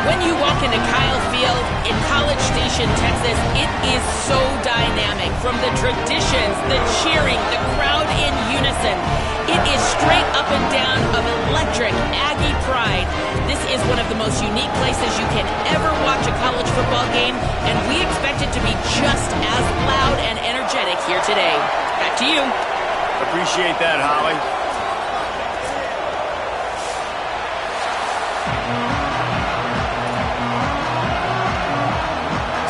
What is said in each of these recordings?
When you walk into Kyle Field in College Station, Texas, it is so dynamic. From the traditions, the cheering, the crowd in unison. It is straight up and down of electric Aggie pride. This is one of the most unique places you can ever watch a college football game, and we expect it to be just as loud and energetic here today. Back to you. Appreciate that, Holly.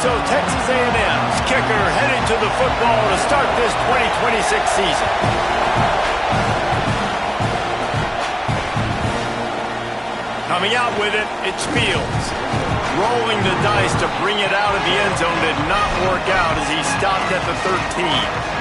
So Texas A&M's kicker headed to the football to start this 2026 season. Coming out with it, it's Fields. Rolling the dice to bring it out of the end zone did not work out as he stopped at the 13.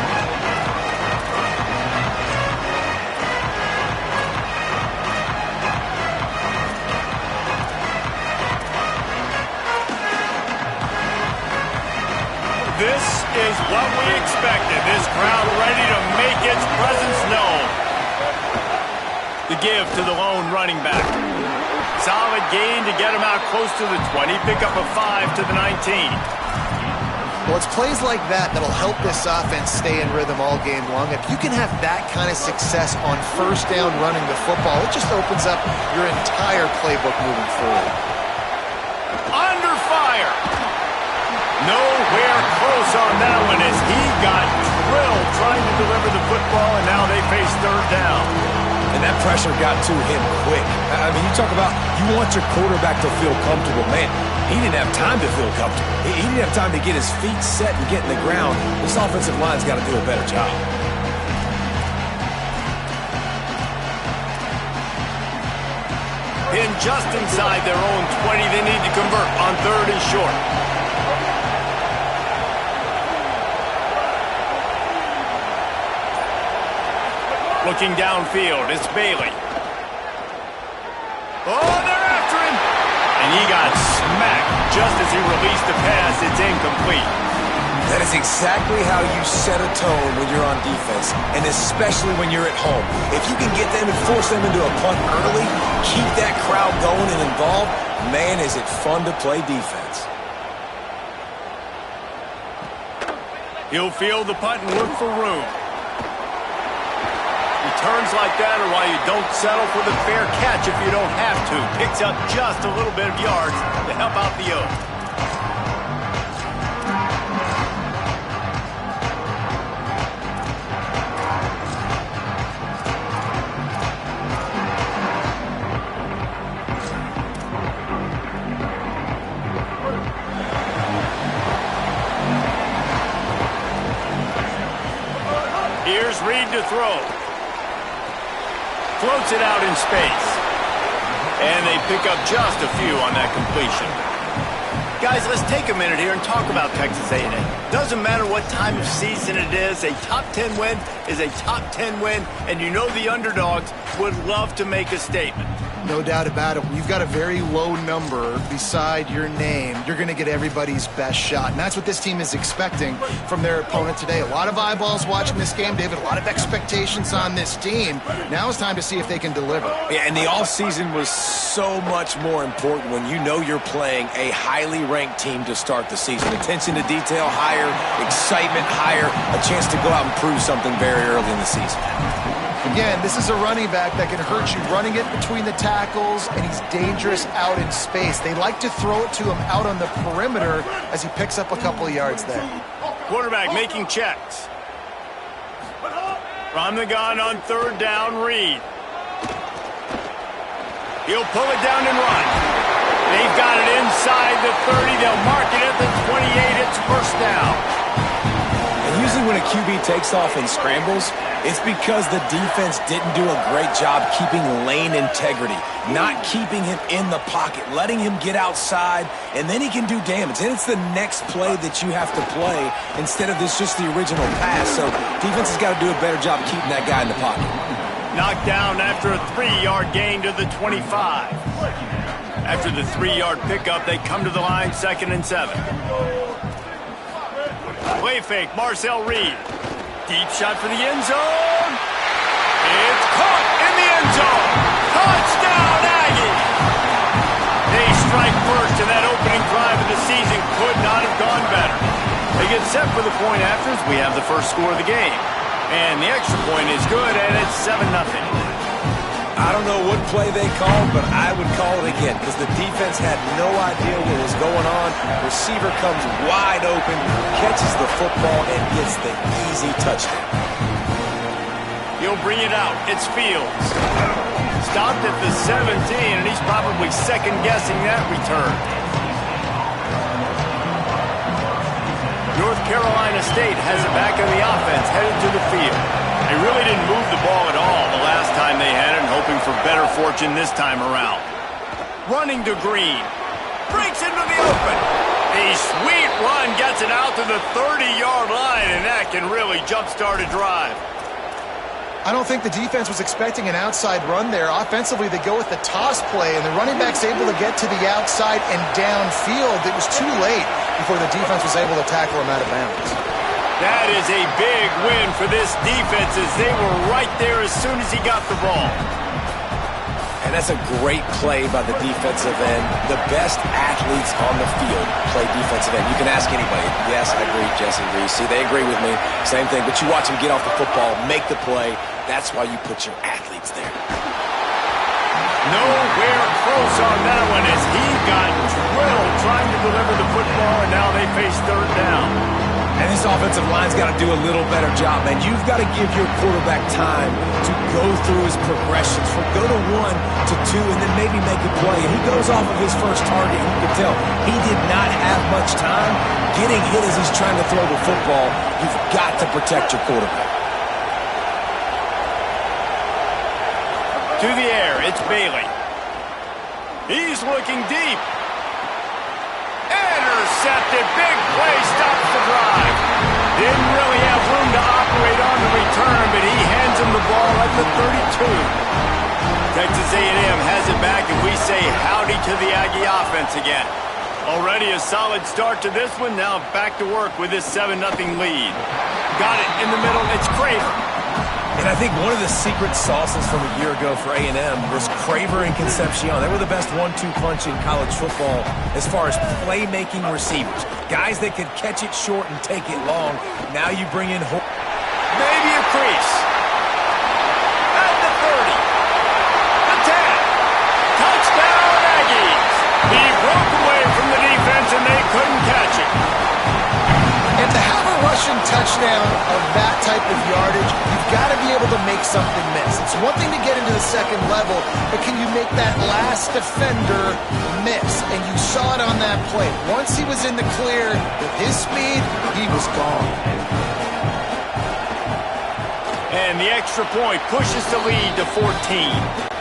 This is what we expected. This crowd ready to make its presence known. The give to the lone running back. Solid gain to get him out close to the 20. Pick up a 5 to the 19. Well, it's plays like that that'll help this offense stay in rhythm all game long. If you can have that kind of success on first down running the football, it just opens up your entire playbook moving forward. Under fire. Nowhere close on that one as he got drilled trying to deliver the football, and now they face third down. And that pressure got to him quick. I mean, you talk about you want your quarterback to feel comfortable. Man, he didn't have time to feel comfortable. He didn't have time to get his feet set and get in the ground. This offensive line's got to do a better job. Pinned just inside their own 20. They need to convert on third and short. Looking downfield, it's Bailey. Oh, they're after him! And he got smacked just as he released the pass. It's incomplete. That is exactly how you set a tone when you're on defense, and especially when you're at home. If you can get them and force them into a punt early, keep that crowd going and involved, man, is it fun to play defense. He'll field the punt and look for room. Returns like that are why you don't settle for the fair catch if you don't have to. Picks up just a little bit of yards to help out the O. Here's Reed to throw. Floats it out in space. And they pick up just a few on that completion. Guys, let's take a minute here and talk about Texas A&M. Doesn't matter what time of season it is, a top 10 win is a top 10 win, and you know the underdogs would love to make a statement. No doubt about it. When you've got a very low number beside your name, you're going to get everybody's best shot. And that's what this team is expecting from their opponent today. A lot of eyeballs watching this game, David. A lot of expectations on this team. Now it's time to see if they can deliver. Yeah, and the offseason was so much more important when you know you're playing a highly ranked team to start the season. Attention to detail higher, excitement higher, a chance to go out and prove something very early in the season. Again, this is a running back that can hurt you running it between the tackles, and he's dangerous out in space. They like to throw it to him out on the perimeter as he picks up a couple of yards there. Quarterback making checks. From the gun on third down, Reed. He'll pull it down and run. They've got it inside the 30. They'll mark it at the 28. It's first down. And usually when a QB takes off and scrambles, it's because the defense didn't do a great job keeping lane integrity, not keeping him in the pocket, letting him get outside, and then he can do damage. And it's the next play that you have to play instead of this just the original pass. So defense has got to do a better job keeping that guy in the pocket. Knocked down after a 3-yard gain to the 25. After the 3-yard pickup, they come to the line, 2nd and 7. Play fake, Marcel Reed. Deep shot for the end zone. It's caught in the end zone. Touchdown, Aggie. They strike first for the point afters. We have the first score of the game. And the extra point is good, and it's 7-0. I don't know what play they called, but I would call it again because the defense had no idea what was going on. Receiver comes wide open, catches the football, and gets the easy touchdown. He'll bring it out. It's Fields. Stopped at the 17, and he's probably second-guessing that return. North Carolina State has it back on the offense, headed to the field. They really didn't move the ball at all the last time they had it, hoping for better fortune this time around. Running to Green. Breaks into the open. A sweet run gets it out to the 30-yard line, and that can really jumpstart a drive. I don't think the defense was expecting an outside run there. Offensively, they go with the toss play, and the running back's able to get to the outside and downfield. It was too late before the defense was able to tackle him out of bounds. That is a big win for this defense as they were right there as soon as he got the ball. And that's a great play by the defensive end. The best athletes on the field play defensive end. You can ask anybody. Yes, I agree, Jesse Reese. See, they agree with me. Same thing. But you watch them get off the football, make the play. That's why you put your athletes there. Nowhere close on that one as he got drilled trying to deliver the football, and now they face third down. And this offensive line's got to do a little better job, man. You've got to give your quarterback time to go through his progressions, from go to 1 to 2, and then maybe make a play. And he goes off of his first target. You can tell he did not have much time getting hit as he's trying to throw the football. You've got to protect your quarterback. To the air, it's Bailey. He's looking deep. Intercepted, big play, stops the drive. Didn't really have room to operate on the return, but he hands him the ball at the 32. Texas A&M has it back, and we say howdy to the Aggie offense again. Already a solid start to this one, now back to work with this 7-0 lead. Got it in the middle, it's Craver. And I think one of the secret sauces from a year ago for A&M was Craver and Concepcion. They were the best 1-2 punch in college football as far as playmaking receivers. Guys that could catch it short and take it long. Now you bring in... Maybe a crease. At the 30. The 10. Touchdown Aggies. He broke away from the defense and they couldn't catch it. And to have a rushing touchdown of that type of yardage, you've got to be able to make something miss. It's one thing to get into the second level, but can you make that last defender miss? And you saw it on that play. Once he was in the clear with his speed, he was gone. And the extra point pushes the lead to 14.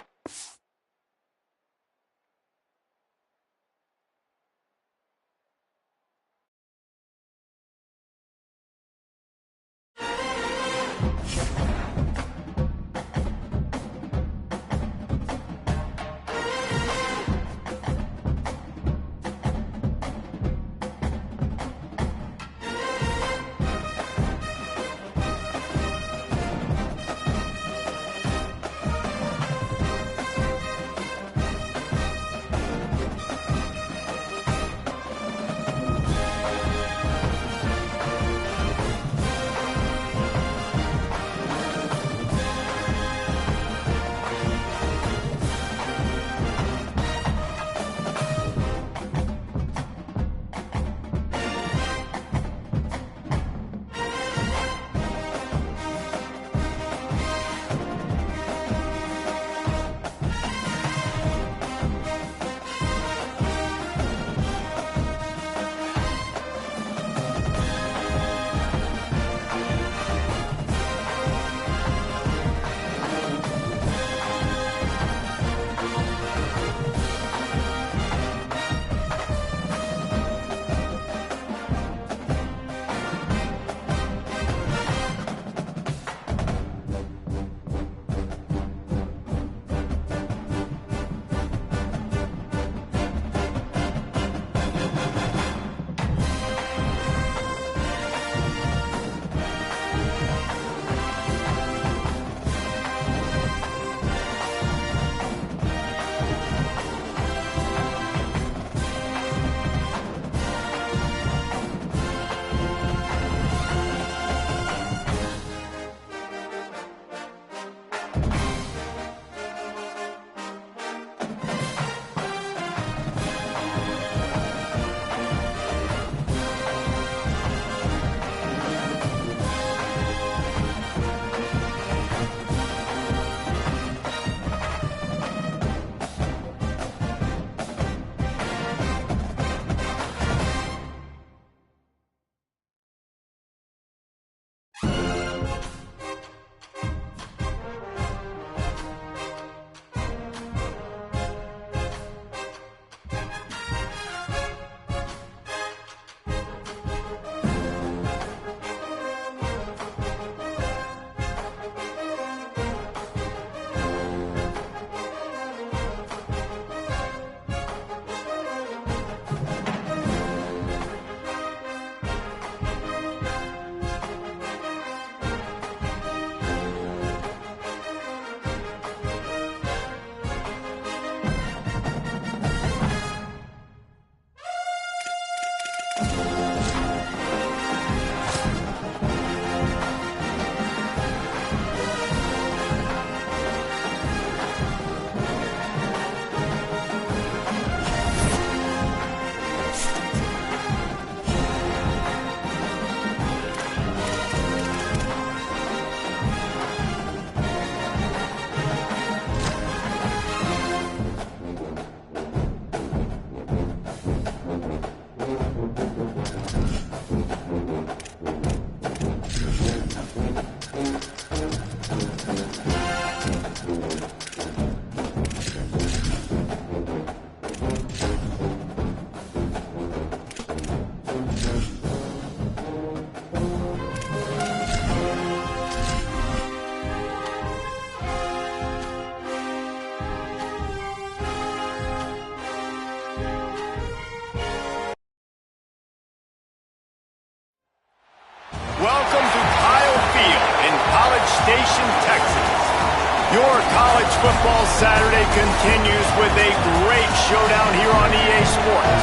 Football Saturday continues with a great showdown here on EA Sports.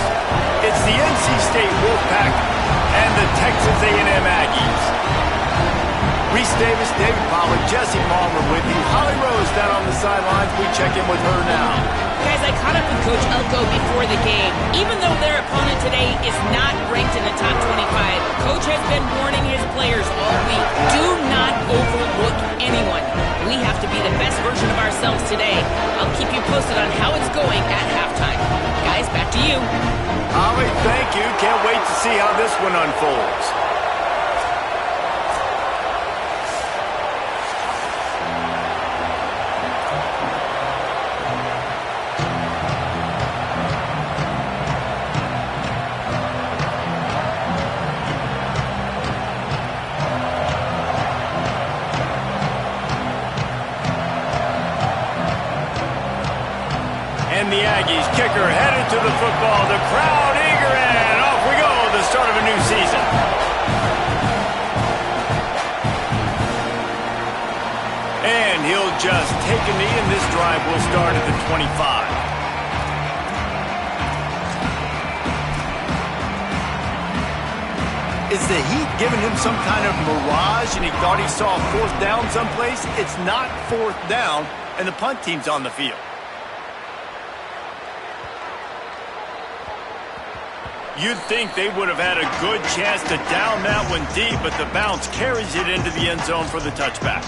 It's the NC State Wolfpack and the Texas A&M Aggies. Reese Davis, David Pollard, Jesse Palmer with you. Holly Rose down on the sidelines. We check in with her now. Guys, I caught up with Coach Elko before the game. Even though their opponent today is not ranked in the top 25, Coach has been warning his players all week. Do not overlook anyone. We have to be the best version of ourselves today. I'll keep you posted on how it's going at halftime. Guys, back to you. Holly, thank you. Can't wait to see how this one unfolds. And the Aggies kicker headed to the football. The crowd eager, and off we go. The start of a new season. And he'll just take a knee, and this drive will start at the 25. Is the heat giving him some kind of mirage, and he thought he saw a fourth down someplace? It's not fourth down, and the punt team's on the field. You'd think they would have had a good chance to down that one deep, but the bounce carries it into the end zone for the touchback.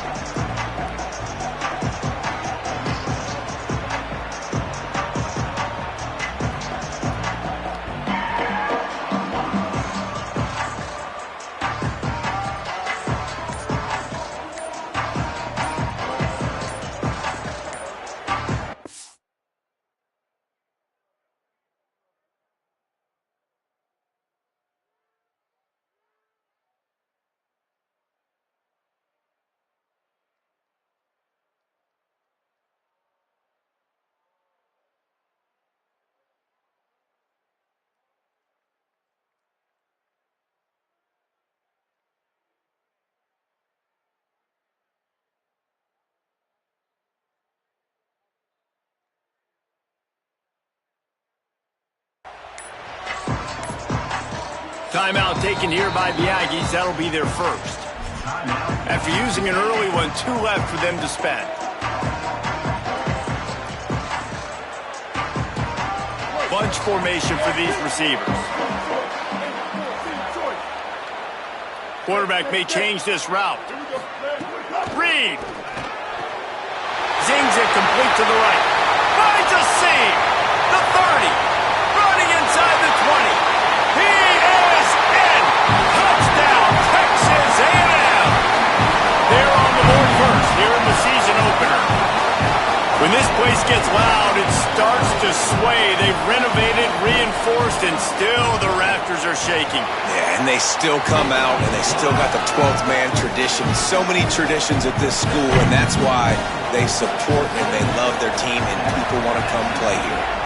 Timeout taken here by the Aggies. That'll be their first. After using an early one, 2 left for them to spend. Bunch formation for these receivers. Quarterback may change this route. Reed. Zings it complete to the right. Finds a seam. The 30. Running inside the 20. He is in! Touchdown, Texas A&M! They're on the board first here in the season opener. When this place gets loud, it starts to sway. They've renovated, reinforced, and still the rafters are shaking. Yeah, and they still come out, and they still got the 12th man tradition. So many traditions at this school, and that's why they support and they love their team, and people want to come play here.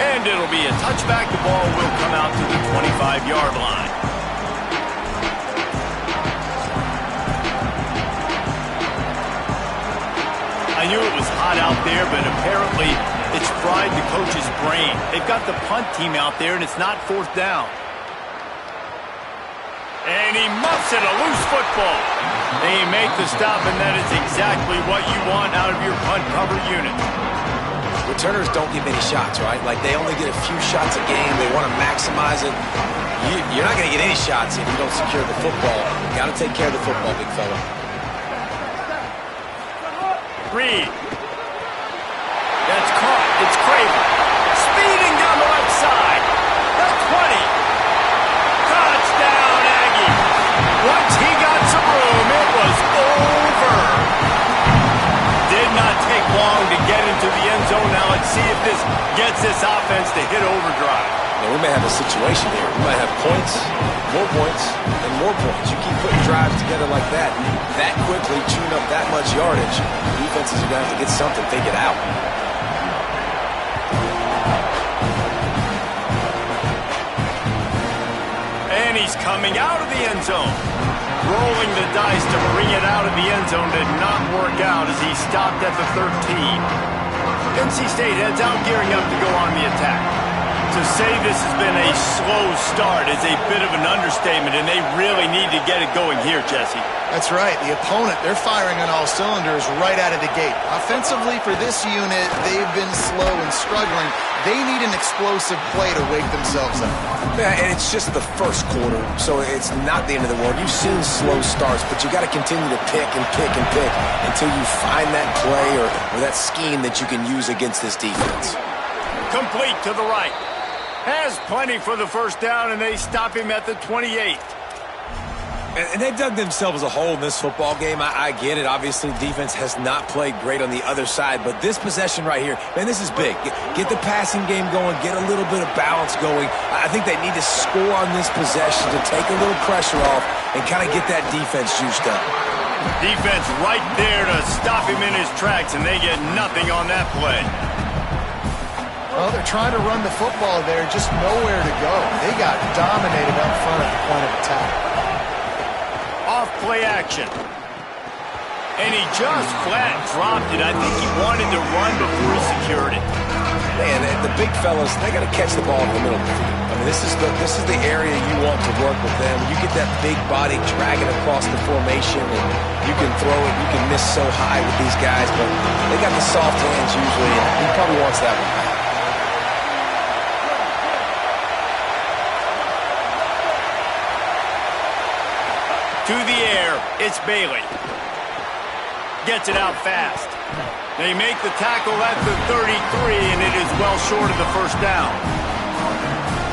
And it'll be a touchback. The ball will come out to the 25-yard line. I knew it was hot out there, but apparently it's fried the coach's brain. They've got the punt team out there, and it's not fourth down. And he muffs it, a loose football. They make the stop, and that is exactly what you want out of your punt cover unit. Returners don't get many shots, right? Like, they only get a few shots a game. They want to maximize it. You're not going to get any shots if you don't secure the football. You got to take care of the football, big fella. Reed. That's caught. It's Craven. Speeding down the right side. The 20. Touchdown, Aggie. Once he got some room, it was over. Did not take long to get into the end zone. Now let's see if this gets this offense to hit overdrive. Yeah, we may have a situation here. We might have points, and more points. You keep putting drives together like that quickly, chewing up that much yardage, defenses are going to have to get something figured out. And he's coming out of the end zone. Rolling the dice to bring it out of the end zone did not work out as he stopped at the 13. NC State heads out gearing up to go on the attack. To say this has been a slow start is a bit of an understatement, and they really need to get it going here, Jesse. That's right. The opponent, they're firing on all cylinders right out of the gate. Offensively, for this unit, they've been slow and struggling. They need an explosive play to wake themselves up. Yeah, and it's just the first quarter, so it's not the end of the world. You've seen slow starts, but you got to continue to pick and pick and pick until you find that play or that scheme that you can use against this defense. Complete to the right. Has plenty for the first down, and they stop him at the 28. And they've dug themselves a hole in this football game. I get it. Obviously, defense has not played great on the other side, but this possession right here, man, this is big. Get the passing game going, get a little bit of balance going. I think they need to score on this possession to take a little pressure off and kind of get that defense juiced up. Defense right there to stop him in his tracks, and they get nothing on that play. Well, they're trying to run the football there, just nowhere to go. They got dominated up front at the point of attack. Off play action. And he just flat dropped it. I think he wanted to run before he secured it. Man, the big fellas, they got to catch the ball in the middle of the field. I mean, this is the area you want to work with them. You get that big body dragging across the formation, and you can throw it, you can miss so high with these guys, but they got the soft hands usually, and he probably wants that one back. To the air, it's Bailey. Gets it out fast. They make the tackle at the 33, and it is well short of the first down.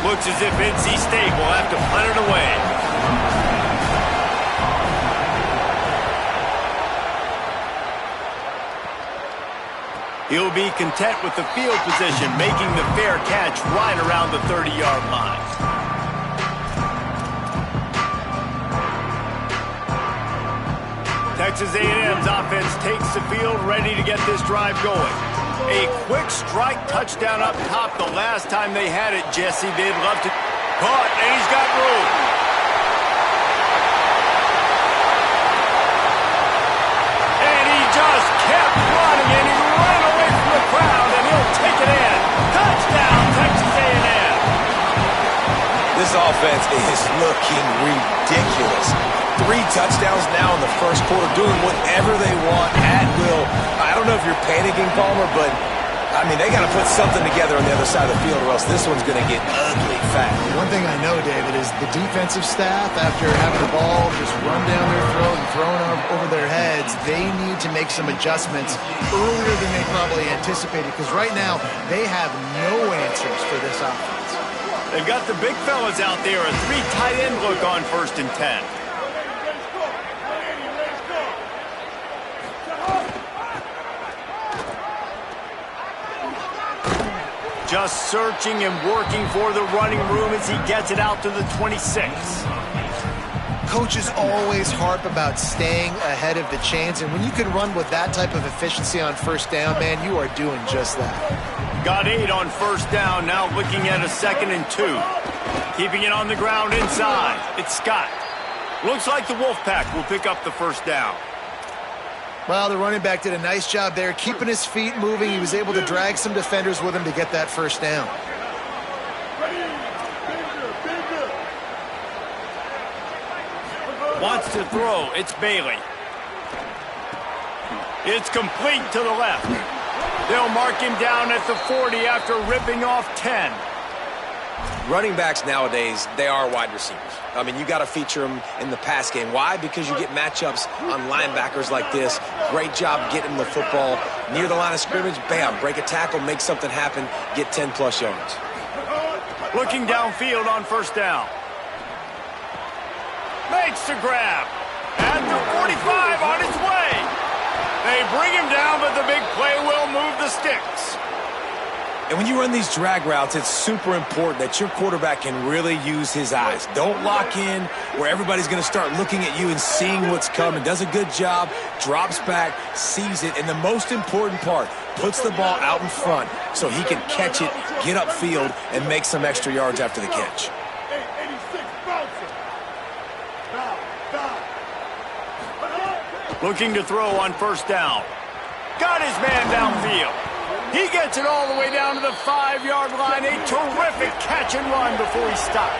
Looks as if NC State will have to punt it away. He'll be content with the field position, making the fair catch right around the 30-yard line. Texas A&M's offense takes the field, ready to get this drive going. A quick strike touchdown up top the last time they had it, Jesse. They'd love to... Caught, and he's got room. And he just kept running, and he ran away from the crowd, and he'll take it in. Touchdown, Texas A&M. This offense is looking ridiculous. 3 touchdowns now in the first quarter, doing whatever they want at will. I don't know if you're panicking, Palmer, but, I mean, they got to put something together on the other side of the field, or else this one's going to get ugly fast. One thing I know, David, is the defensive staff, after having the ball just run down their throat and thrown over their heads, they need to make some adjustments earlier than they probably anticipated, because right now they have no answers for this offense. They've got the big fellas out there, a 3 tight end look on 1st and 10. Just searching and working for the running room as he gets it out to the 26. Coaches always harp about staying ahead of the chains, and when you can run with that type of efficiency on 1st down, man, you are doing just that. Got 8 on 1st down, now looking at a 2nd and 2. Keeping it on the ground inside. It's Scott. Looks like the Wolfpack will pick up the 1st down. Well, the running back did a nice job there, keeping his feet moving. He was able to drag some defenders with him to get that 1st down. Wants to throw. It's Bailey. It's complete to the left. They'll mark him down at the 40 after ripping off 10. Running backs nowadays, they are wide receivers. I mean, you got to feature them in the pass game. Why? Because you get matchups on linebackers like this. Great job getting the football near the line of scrimmage. Bam, break a tackle, make something happen, get 10-plus yards. Looking downfield on 1st down. Makes the grab. At the 45 on its way. They bring him down, but the big play will move the sticks. And when you run these drag routes, it's super important that your quarterback can really use his eyes. Don't lock in where everybody's going to start looking at you and seeing what's coming. Does a good job, drops back, sees it, and the most important part, puts the ball out in front so he can catch it, get upfield, and make some extra yards after the catch. Looking to throw on first down. Got his man downfield. He gets it all the way down to the 5-yard line. A terrific catch and run before he stopped.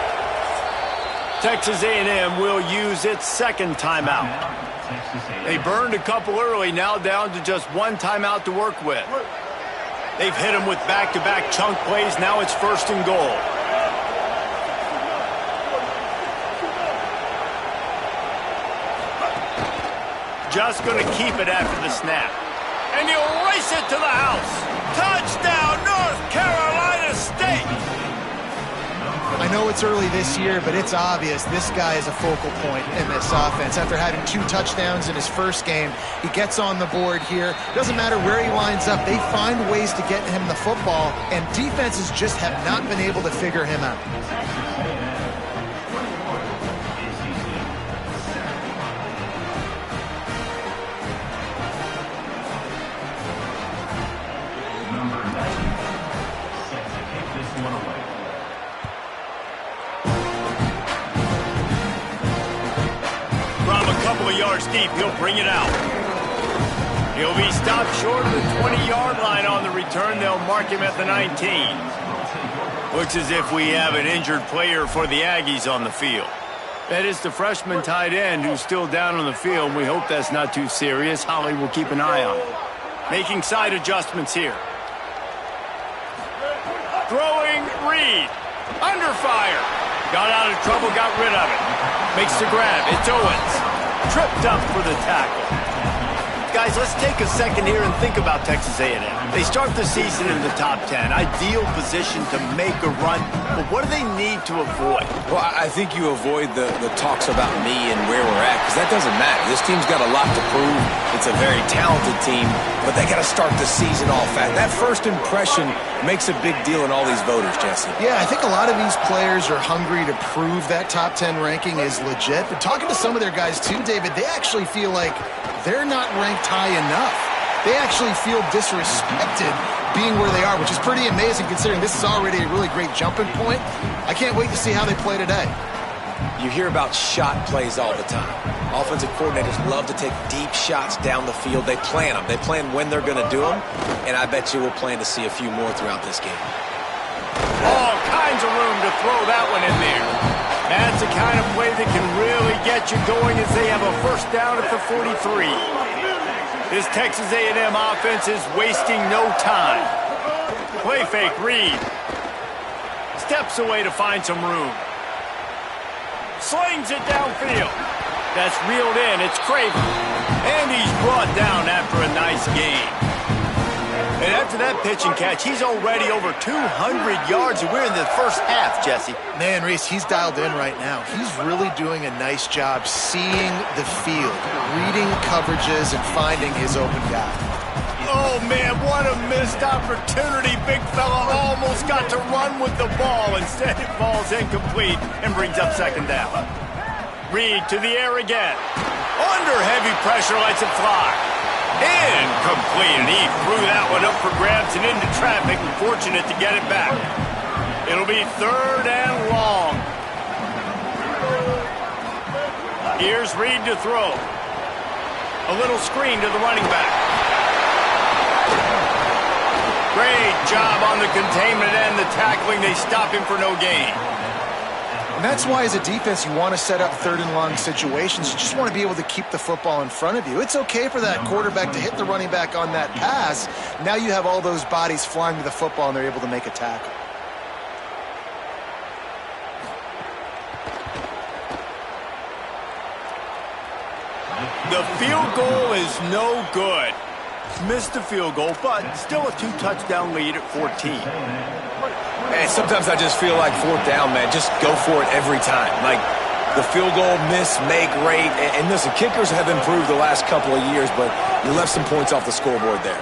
Texas A&M will use its second timeout. They burned a couple early, now down to just one timeout to work with. They've hit him with back-to-back chunk plays. Now it's 1st and goal. Just going to keep it after the snap. And he'll race it to the house. Touchdown, North Carolina State! I know it's early this year, but it's obvious this guy is a focal point in this offense. After having 2 touchdowns in his first game, he gets on the board here. Doesn't matter where he lines up, they find ways to get him the football, and defenses just have not been able to figure him out. Yards deep, he'll bring it out. He'll be stopped short of the 20-yard line on the return. They'll mark him at the 19. Looks as if we have an injured player for the Aggies on the field. That is the freshman tight end who's still down on the field. We hope that's not too serious. Holly will keep an eye on it. Making side adjustments here. Throwing Reed. Under fire. Got out of trouble, got rid of it. Makes the grab. It's Owens. Tripped up for the tackle. Guys, let's take a second here and think about Texas A&M. They start the season in the top 10. Ideal position to make a run. But what do they need to avoid? Well, I think you avoid the talks about me and where we're at, because that doesn't matter. This team's got a lot to prove. It's a very talented team, but they got to start the season off fast. That first impression makes a big deal in all these voters, Jesse. Yeah, I think a lot of these players are hungry to prove that top 10 ranking is legit. But talking to some of their guys too, David, they actually feel like they're not ranked high enough. They actually feel disrespected being where they are, which is pretty amazing considering this is already a really great jumping point. I can't wait to see how they play today. You hear about shot plays all the time. Offensive coordinators love to take deep shots down the field. They plan them. They plan when they're going to do them, and I bet you we'll plan to see a few more throughout this game. All kinds of room to throw that one in there. That's the kind of play that can really get you going as they have a first down at the 43. This Texas A&M offense is wasting no time. Play fake, Reed. Steps away to find some room. Slings it downfield. That's reeled in. It's Craven. And he's brought down after a nice game. And after that pitch and catch, he's already over 200 yards, and we're in the first half, Jesse. Man, Reese, he's dialed in right now. He's really doing a nice job seeing the field, reading coverages, and finding his open guy. Oh, man, what a missed opportunity. Big fella almost got to run with the ball. Instead, it falls incomplete and brings up second down. Reed to the air again. Under heavy pressure, lets it fly. Incomplete, and he threw that one up for grabs and into traffic. Fortunate to get it back. It'll be 3rd and long. Here's Reed to throw. A little screen to the running back. Great job on the containment and the tackling. They stop him for no gain. And that's why, as a defense, you want to set up 3rd and long situations. You just want to be able to keep the football in front of you. It's okay for that quarterback to hit the running back on that pass. Now you have all those bodies flying to the football, and they're able to make a tackle. The field goal is no good. Missed the field goal, but still a 2-touchdown lead at 14. And sometimes I just feel like 4th down, man. Just go for it every time. Like the field goal, miss, make, rate. And listen, kickers have improved the last couple of years, but you left some points off the scoreboard there.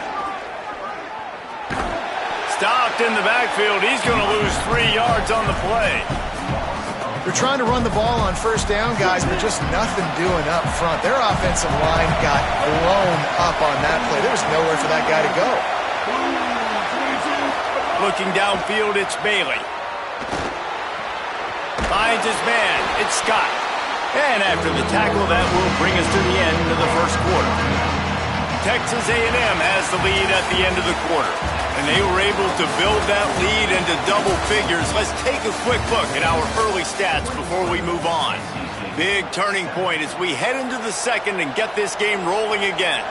Stopped in the backfield. He's going to lose 3 yards on the play. They're trying to run the ball on first down, guys, but just nothing doing up front. Their offensive line got blown up on that play. There was nowhere for that guy to go. Looking downfield, it's Bailey. Finds his man. It's Scott. And after the tackle, that will bring us to the end of the first quarter. Texas A&M has the lead at the end of the quarter, and they were able to build that lead into double figures. Let's take a quick look at our early stats before we move on. Big turning point as we head into the second and get this game rolling again.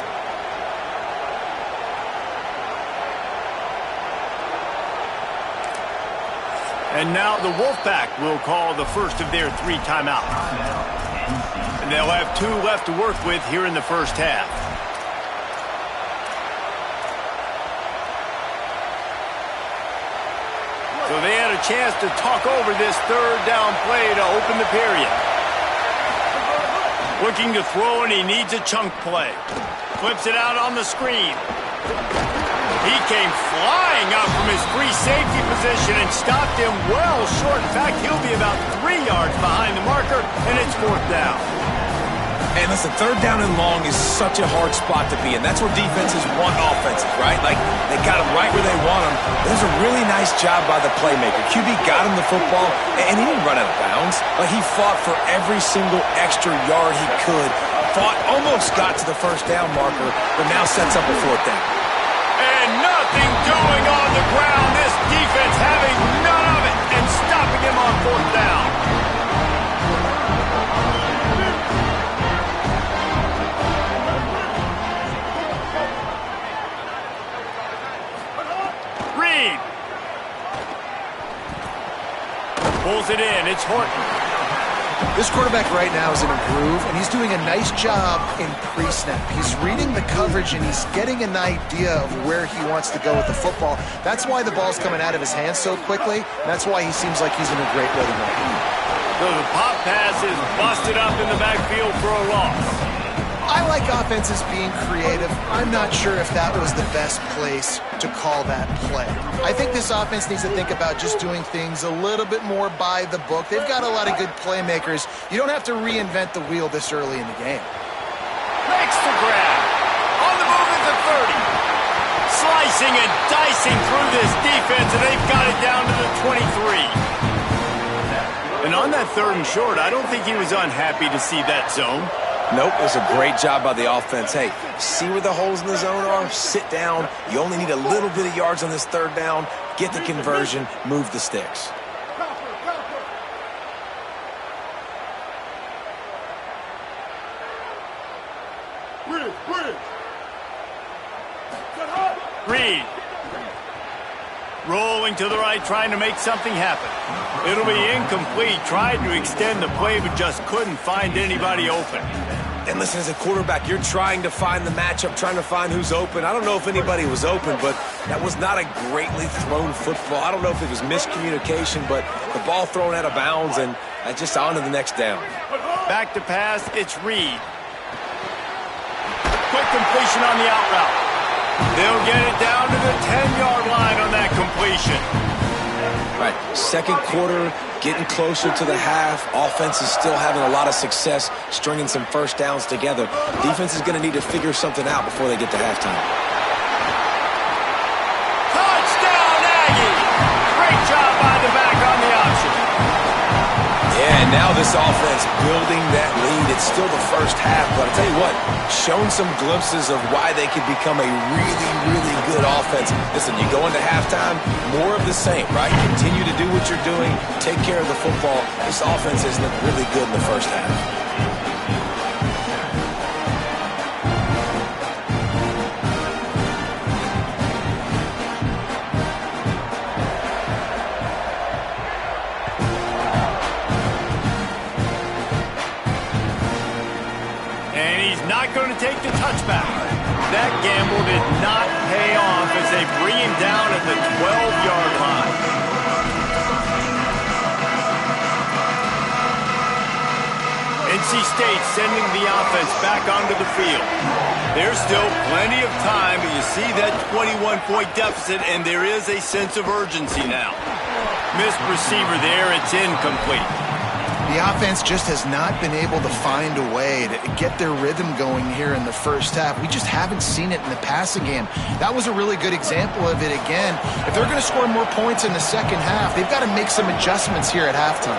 And now the Wolfpack will call the first of their 3 timeouts. And they'll have 2 left to work with here in the first half. So they had a chance to talk over this third down play to open the period. Looking to throw, and he needs a chunk play. Flips it out on the screen. He came flying out from his free safety position and stopped him well short. In fact, he'll be about 3 yards behind the marker, and it's 4th down. And listen, 3rd down and long is such a hard spot to be in. That's where defenses want offenses, right? Like, they got them right where they want them. It was a really nice job by the playmaker. QB got him the football, and he didn't run out of bounds. Like, he fought for every single extra yard he could. Almost got to the 1st down marker, but now sets up a 4th down. And nothing doing on the ground. This defense having none of it and stopping him on 4th down. Reed. Pulls it in. It's Horton. This quarterback right now is in a groove, and he's doing a nice job in pre-snap. He's reading the coverage, and he's getting an idea of where he wants to go with the football. That's why the ball's coming out of his hands so quickly, and that's why he seems like he's in a great rhythm right now. So the pop pass is busted up in the backfield for a loss. I like offenses being creative. I'm not sure if that was the best place to call that play. I think this offense needs to think about just doing things a little bit more by the book. They've got a lot of good playmakers. You don't have to reinvent the wheel this early in the game. Makes the grab. On the move at the 30. Slicing and dicing through this defense, and they've got it down to the 23. And on that 3rd and short, I don't think he was unhappy to see that zone. Nope, it was a great job by the offense. Hey, see where the holes in the zone are? Sit down. You only need a little bit of yards on this 3rd down. Get the conversion. Move the sticks. Reed. Rolling to the right, trying to make something happen. It'll be incomplete. Tried to extend the play, but just couldn't find anybody open. And listen, as a quarterback, you're trying to find the matchup, trying to find who's open. I don't know if anybody was open, but that was not a greatly thrown football. I don't know if it was miscommunication, but the ball thrown out of bounds, and just on to the next down. Back to pass, it's Reed. Quick completion on the out route. They'll get it down to the 10-yard line on that completion. Right, 2nd quarter, getting closer to the half. Offense is still having a lot of success stringing some 1st downs together. Defense is going to need to figure something out before they get to halftime. Touchdown, Aggie! Great job by the back on the option. Yeah, and now this offense building that lead. It's still the 1st half, but I'll tell you what, shown some glimpses of why they could become a really, really good offense. Listen, you go into halftime, more of the same, right? Continue to do what you're doing, take care of the football. This offense has looked really good in the 1st half. Going to take the touchback. That gamble did not pay off as they bring him down at the 12-yard line. NC State sending the offense back onto the field. There's still plenty of time, but you see that 21-point deficit, and there is a sense of urgency now. Missed receiver there. It's incomplete. The offense just has not been able to find a way to get their rhythm going here in the 1st half. We just haven't seen it in the passing game. That was a really good example of it again. If they're going to score more points in the 2nd half, they've got to make some adjustments here at halftime.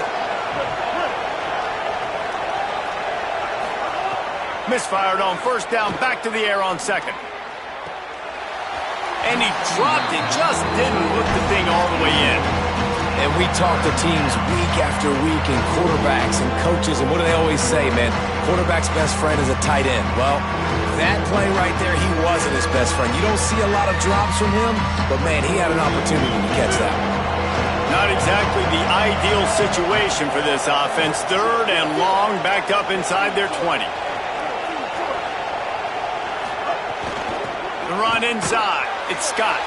Misfired on first down, back to the air on second. And he dropped it, just didn't look the thing all the way in. And we talk to teams week after week and quarterbacks and coaches, and what do they always say, man? Quarterback's best friend is a tight end. Well, that play right there, he wasn't his best friend. You don't see a lot of drops from him, but, man, he had an opportunity to catch that one. Not exactly the ideal situation for this offense. Third and long, backed up inside their 20. The run inside. It's Scott.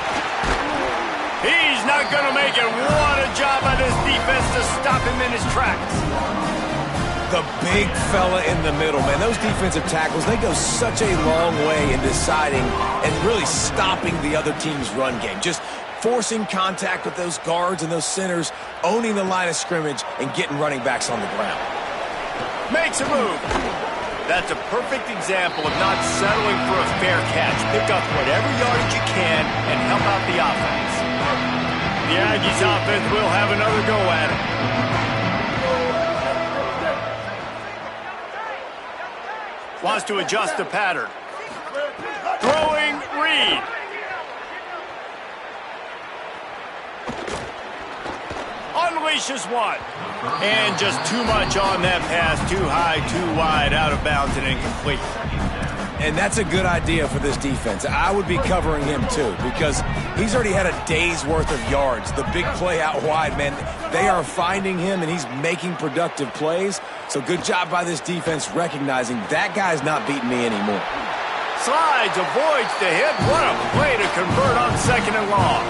He's not going to make it. What a job by this defense to stop him in his tracks. The big fella in the middle, man. Those defensive tackles, they go such a long way in deciding and really stopping the other team's run game. Just forcing contact with those guards and those centers, owning the line of scrimmage, and getting running backs on the ground. Makes a move. That's a perfect example of not settling for a fair catch. Pick up whatever yardage you can and help out the offense. The Aggies offense will have another go at it. Wants to adjust the pattern. Throwing Reed. Unleashes one. And just too much on that pass. Too high, too wide, out of bounds, and incomplete. And that's a good idea for this defense. I would be covering him, too, because he's already had a day's worth of yards. The big play out wide, man, they are finding him, and he's making productive plays. So good job by this defense recognizing that guy's not beating me anymore. Slides, avoids the hit. What a play to convert on second and long.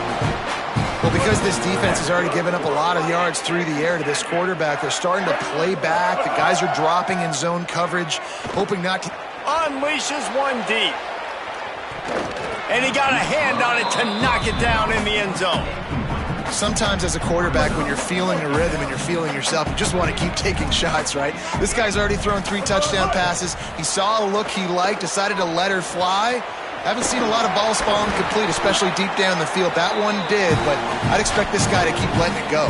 Well, because this defense has already given up a lot of yards through the air to this quarterback, they're starting to play back. The guys are dropping in zone coverage, hoping not to... Unleashes one deep. And he got a hand on it to knock it down in the end zone. Sometimes as a quarterback, when you're feeling the rhythm and you're feeling yourself, you just want to keep taking shots, right? This guy's already thrown 3 touchdown passes. He saw a look he liked, decided to let her fly. Haven't seen a lot of balls falling complete, especially deep down the field. That one did, but I'd expect this guy to keep letting it go.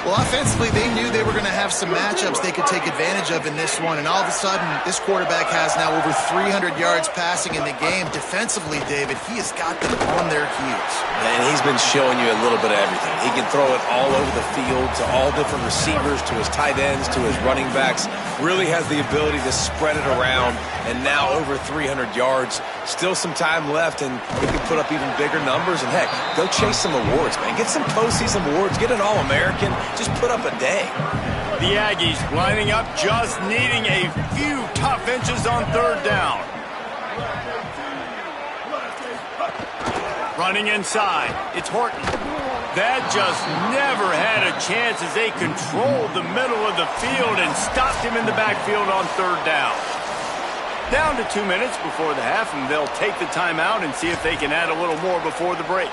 Well, offensively, they knew they were going to have some matchups they could take advantage of in this one, and all of a sudden, this quarterback has now over 300 yards passing in the game. Defensively, David, he has got them on their heels. And he's been showing you a little bit of everything. He can throw it all over the field to all different receivers, to his tight ends, to his running backs. Really has the ability to spread it around, and now over 300 yards. Still some time left, and he can put up even bigger numbers. And, heck, go chase some awards, man. Get some postseason awards. Get an All-American. Just put up a day. The Aggies lining up, just needing a few tough inches on third down. Running inside. It's Horton. That just never had a chance as they controlled the middle of the field and stopped him in the backfield on third down. Down to 2 minutes before the half, and they'll take the timeout and see if they can add a little more before the break.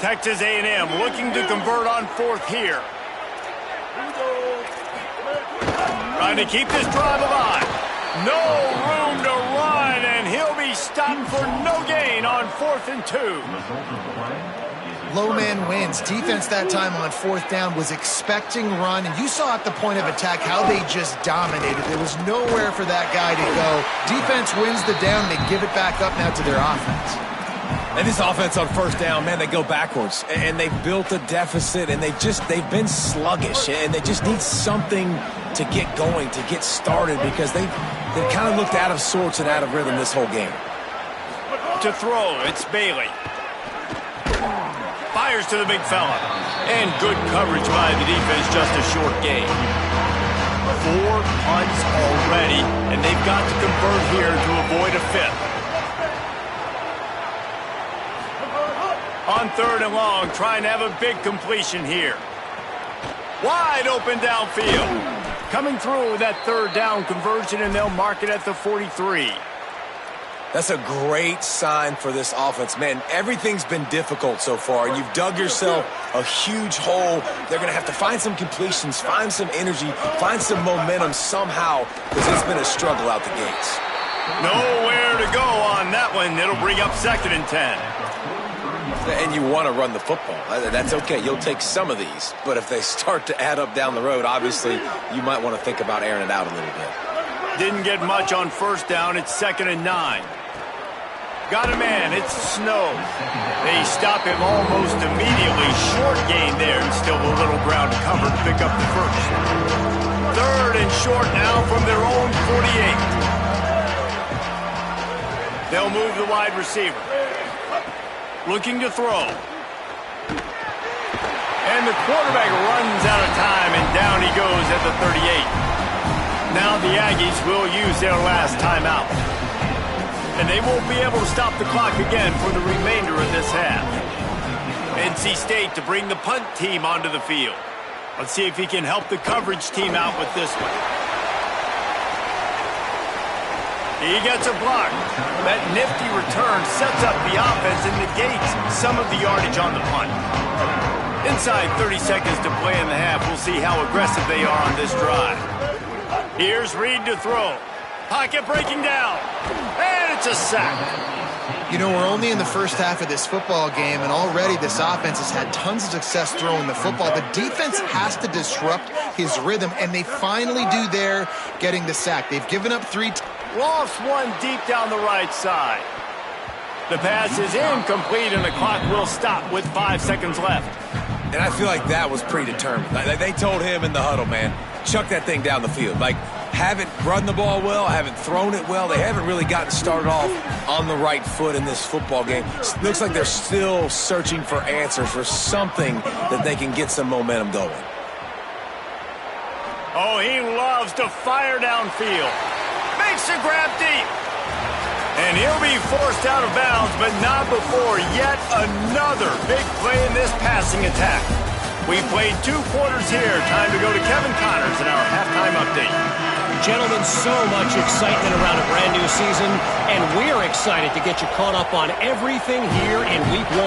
Texas A&M looking to convert on fourth here. Trying to keep this drive alive. No room to run, and he'll be stopped for no gain on 4th and 2. Low man wins. Defense that time on fourth down was expecting run, and you saw at the point of attack how they just dominated. There was nowhere for that guy to go. Defense wins the down. They give it back up now to their offense. And this offense on first down, man, they go backwards. And they've built a deficit, and they've been sluggish. And they just need something to get going, to get started, because they've kind of looked out of sorts and out of rhythm this whole game. To throw, it's Bailey. Fires to the big fella. And good coverage by the defense, just a short gain. 4 punts already, and they've got to convert here to avoid a 5th. On third and long, trying to have a big completion here. Wide open downfield. Coming through with that third down conversion, and they'll mark it at the 43. That's a great sign for this offense. Man, everything's been difficult so far, and you've dug yourself a huge hole. They're going to have to find some completions, find some energy, find some momentum somehow, because it's been a struggle out the gates. Nowhere to go on that one. It'll bring up 2nd and 10. And you want to run the football. That's okay. You'll take some of these. But if they start to add up down the road, obviously, you might want to think about airing it out a little bit. Didn't get much on first down. It's 2nd and 9. Got a man. It's Snow. They stop him almost immediately. Short gain there and still a little ground to cover to pick up the first. 3rd and short now from their own 48. They'll move the wide receiver. Looking to throw. And the quarterback runs out of time, and down he goes at the 38. Now the Aggies will use their last timeout. And they won't be able to stop the clock again for the remainder of this half. NC State to bring the punt team onto the field. Let's see if he can help the coverage team out with this one. He gets a block. That nifty return sets up the offense and negates some of the yardage on the punt. Inside 30 seconds to play in the half. We'll see how aggressive they are on this drive. Here's Reed to throw. Pocket breaking down. And it's a sack. You know, we're only in the first half of this football game, and already this offense has had tons of success throwing the football. The defense has to disrupt his rhythm, and they finally do there, getting the sack. They've given up 3. Lost one deep down the right side. The pass is incomplete, and the clock will stop with 5 seconds left. And I feel like that was predetermined. They told him in the huddle, man, chuck that thing down the field. Like, haven't run the ball well, haven't thrown it well. They haven't really gotten started off on the right foot in this football game. Looks like they're still searching for answers, for something that they can get some momentum going. Oh, he loves to fire downfield. Makes a grab deep. And he'll be forced out of bounds, but not before yet another big play in this passing attack. We've played 2 quarters here. Time to go to Kevin Connors in our halftime update. Gentlemen, so much excitement around a brand new season, and we're excited to get you caught up on everything here in Week 1.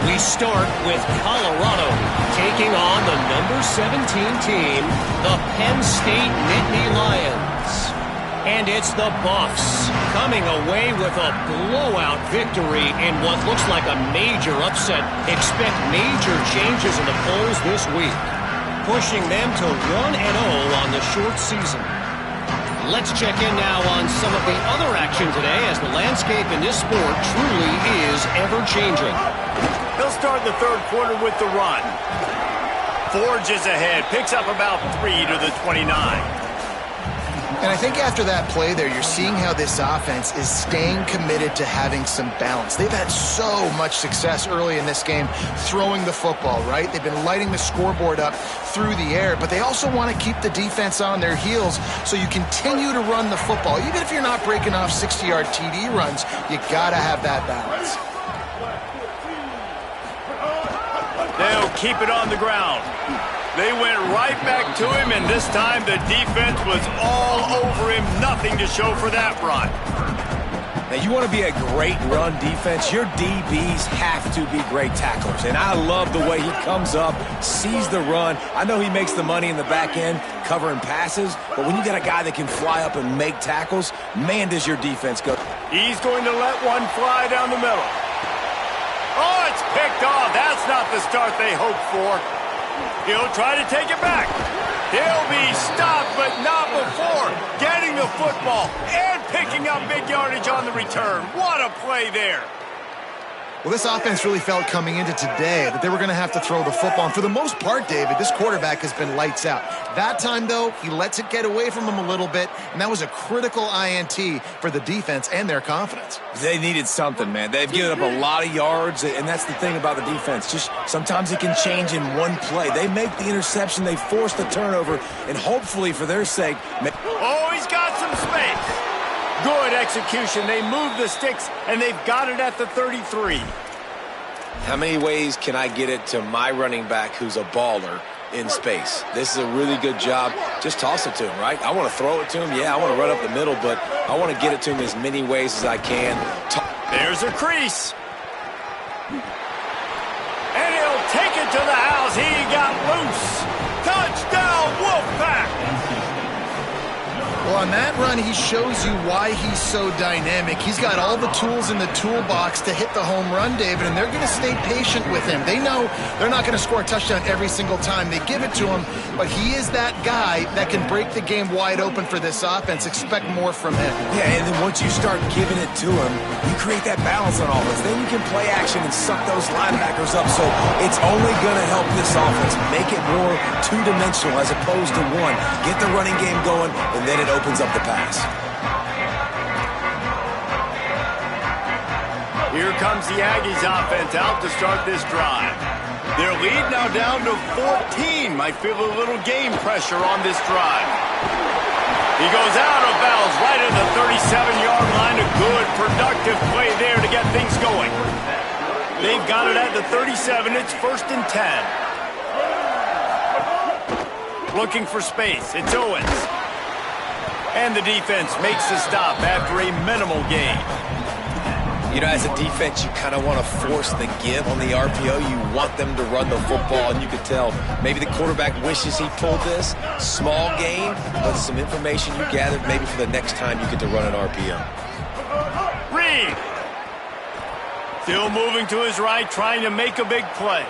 We start with Colorado taking on the number 17 team, the Penn State Nittany Lions. And it's the Buffs coming away with a blowout victory in what looks like a major upset. Expect major changes in the polls this week, pushing them to 1-0 on the short season. Let's check in now on some of the other action today, as the landscape in this sport truly is ever-changing. He'll start the 3rd quarter with the run. Forges ahead, picks up about 3 to the 29. And I think after that play there, you're seeing how this offense is staying committed to having some balance. They've had so much success early in this game throwing the football, right? They've been lighting the scoreboard up through the air, but they also want to keep the defense on their heels so you continue to run the football. Even if you're not breaking off 60-yard TD runs, you got to have that balance. They'll keep it on the ground. They went right back to him, and this time the defense was all over him. Nothing to show for that run. Now, you want to be a great run defense, your DBs have to be great tacklers. And I love the way he comes up, sees the run. I know he makes the money in the back end covering passes, but when you got a guy that can fly up and make tackles, man, does your defense go. He's going to let one fly down the middle. Oh, it's picked off. That's not the start they hoped for. He'll try to take it back. He'll be stopped, but not before getting the football and picking up big yardage on the return. What a play there. Well, this offense really felt coming into today that they were going to have to throw the football. And for the most part, David, this quarterback has been lights out. That time, though, he lets it get away from him a little bit, and that was a critical INT for the defense and their confidence. They needed something, man. They've given up a lot of yards, and that's the thing about the defense. Just sometimes it can change in one play. They make the interception, they force the turnover, and hopefully for their sake. Oh, he's got some space. Good execution. They move the sticks, and they've got it at the 33. How many ways can I get it to my running back who's a baller in space? This is a really good job. Just toss it to him, right? I want to throw it to him. Yeah, I want to run up the middle, but I want to get it to him as many ways as I can. There's a crease. And he'll take it to the house. He got loose. Touchdown, Wolfpack. Well, on that run, he shows you why he's so dynamic. He's got all the tools in the toolbox to hit the home run, David, and they're going to stay patient with him. They know they're not going to score a touchdown every single time they give it to him, but he is that guy that can break the game wide open for this offense. Expect more from him. Yeah, and then once you start giving it to him, you create that balance on offense. Then you can play action and suck those linebackers up, so it's only going to help this offense make it more two-dimensional as opposed to one. Get the running game going, and then it opens up the pass. Here comes the Aggies offense out to start this drive. Their lead now down to 14. Might feel a little game pressure on this drive. He goes out of bounds right at the 37-yard line. A good, productive play there to get things going. They've got it at the 37. It's 1st and 10. Looking for space. It's Owens. And the defense makes the stop after a minimal gain. You know, as a defense, you kind of want to force the give on the RPO. You want them to run the football, and you can tell maybe the quarterback wishes he pulled this. Small gain, but some information you gathered maybe for the next time you get to run an RPO. Reed. Still moving to his right, trying to make a big play.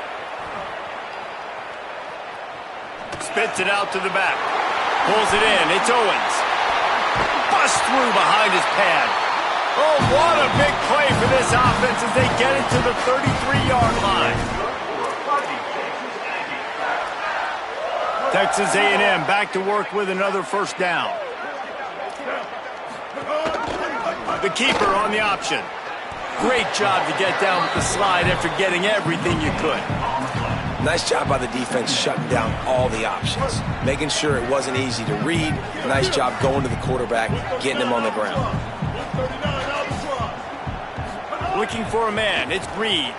Spits it out to the back. Pulls it in. It's Owens. Bust through behind his pad. Oh, what a big play for this offense as they get it to the 33-yard line. Texas A&M back to work with another first down. The keeper on the option. Great job to get down with the slide after getting everything you could. Nice job by the defense shutting down all the options, making sure it wasn't easy to read. Nice job going to the quarterback, getting him on the ground. Looking for a man. It's Reed.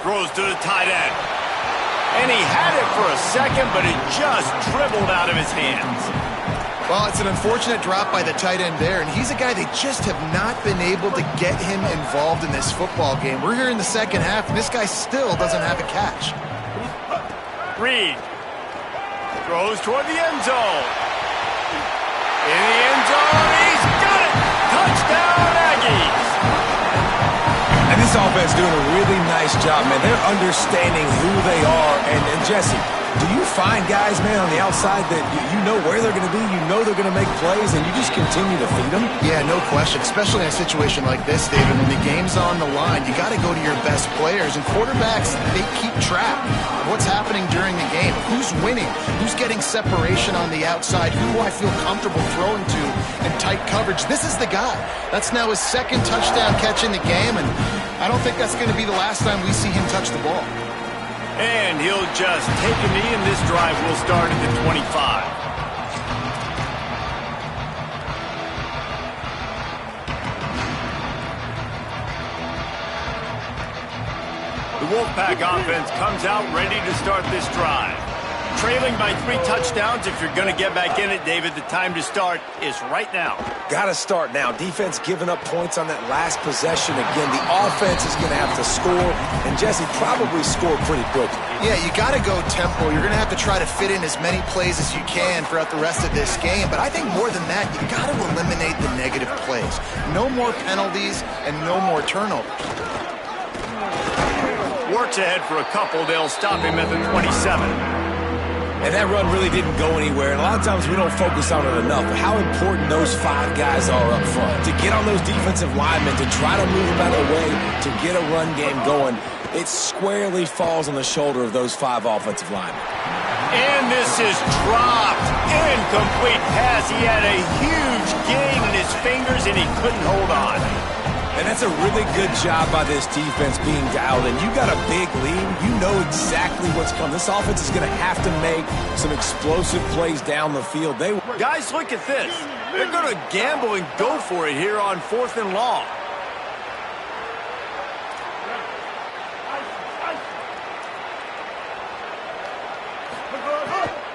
Throws to the tight end. And he had it for a second, but it just dribbled out of his hands. Well, it's an unfortunate drop by the tight end there, and he's a guy they just have not been able to get him involved in this football game. We're here in the second half, and this guy still doesn't have a catch. Reed throws toward the end zone. In the end zone, he's got it! Touchdown, Aggies! And this offense doing a really nice job, man. They're understanding who they are. And Jesse, do you find guys, man, on the outside that you know where they're going to be, you know they're going to make plays, and you just continue to feed them? Yeah, no question, especially in a situation like this, David. When the game's on the line, you got to go to your best players. And quarterbacks, they keep track of what's happening during the game. Who's winning? Who's getting separation on the outside? Who do I feel comfortable throwing to in tight coverage? This is the guy. That's now his second touchdown catch in the game, and I don't think that's going to be the last time we see him touch the ball. And he'll just take a knee, and this drive will start at the 25. The Wolfpack offense comes out ready to start this drive. Trailing by 3 touchdowns. If you're going to get back in it, David, the time to start is right now. Got to start now. Defense giving up points on that last possession. Again, the offense is going to have to score, and Jesse probably score pretty quickly. Yeah, you got to go tempo. You're going to have to try to fit in as many plays as you can throughout the rest of this game. But I think more than that, you got to eliminate the negative plays. No more penalties and no more turnovers. Works ahead for a couple. They'll stop him at the 27. And that run really didn't go anywhere. And a lot of times we don't focus on it enough. But how important those 5 guys are up front. To get on those defensive linemen, to try to move them out of the way, to get a run game going, it squarely falls on the shoulder of those 5 offensive linemen. And this is dropped. Incomplete pass. He had a huge gain in his fingers, and he couldn't hold on. And that's a really good job by this defense being dialed in. You got a big lead. You know exactly what's coming. This offense is going to have to make some explosive plays down the field. Guys, look at this. They're going to gamble and go for it here on 4th and long.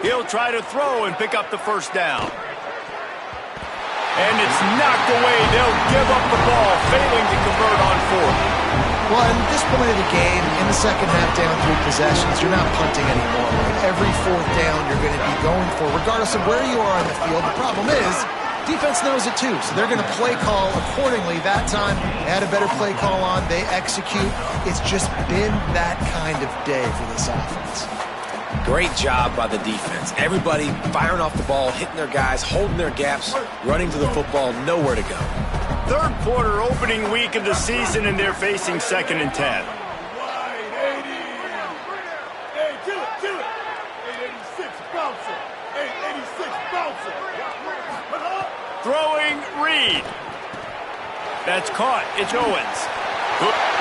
He'll try to throw and pick up the first down. And it's knocked away. They'll give up the ball, failing to convert on 4th. Well, at this point of the game, in the second half down 3 possessions, you're not punting anymore. Right? Every fourth down you're going to be going for, regardless of where you are on the field. The problem is, defense knows it too, so they're going to play call accordingly. That time, they had a better play call on. They execute. It's just been that kind of day for this offense. Great job by the defense. Everybody firing off the ball, hitting their guys, holding their gaps, running to the football, nowhere to go. Third quarter opening week of the season, and they're facing 2nd and 10. Throwing Reed. That's caught. It's Owens.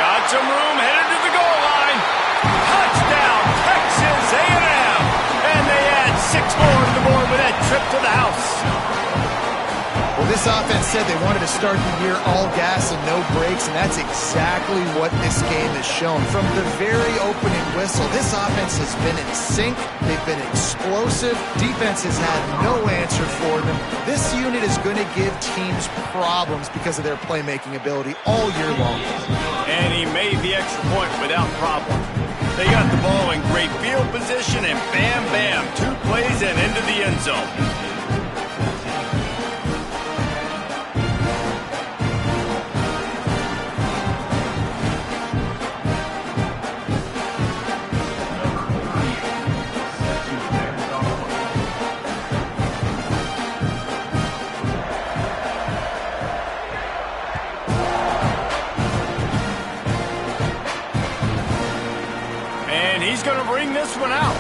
Got some room, headed to the goal line. Touchdown, Texas A&M. And they add 6 more to the board with that trip to the house. Well, this offense said they wanted to start the year all gas and no brakes, and that's exactly what this game has shown. From the very opening whistle, this offense has been in sync. They've been explosive. Defense has had no answer for them. This unit is going to give teams problems because of their playmaking ability all year long. And he made the extra point without problem. They got the ball in great field position, and bam, bam, 2 plays and into the end zone. He's going to bring this one out.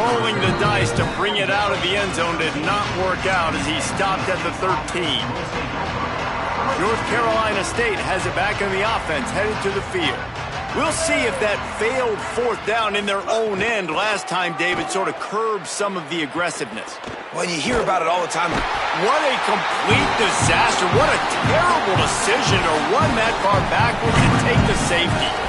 Rolling the dice to bring it out of the end zone did not work out as he stopped at the 13. North Carolina State has it back in the offense, headed to the field. We'll see if that failed 4th down in their own end last time, David, sort of curbed some of the aggressiveness. Well, you hear about it all the time. What a complete disaster. What a terrible decision to run that far backwards and take the safety.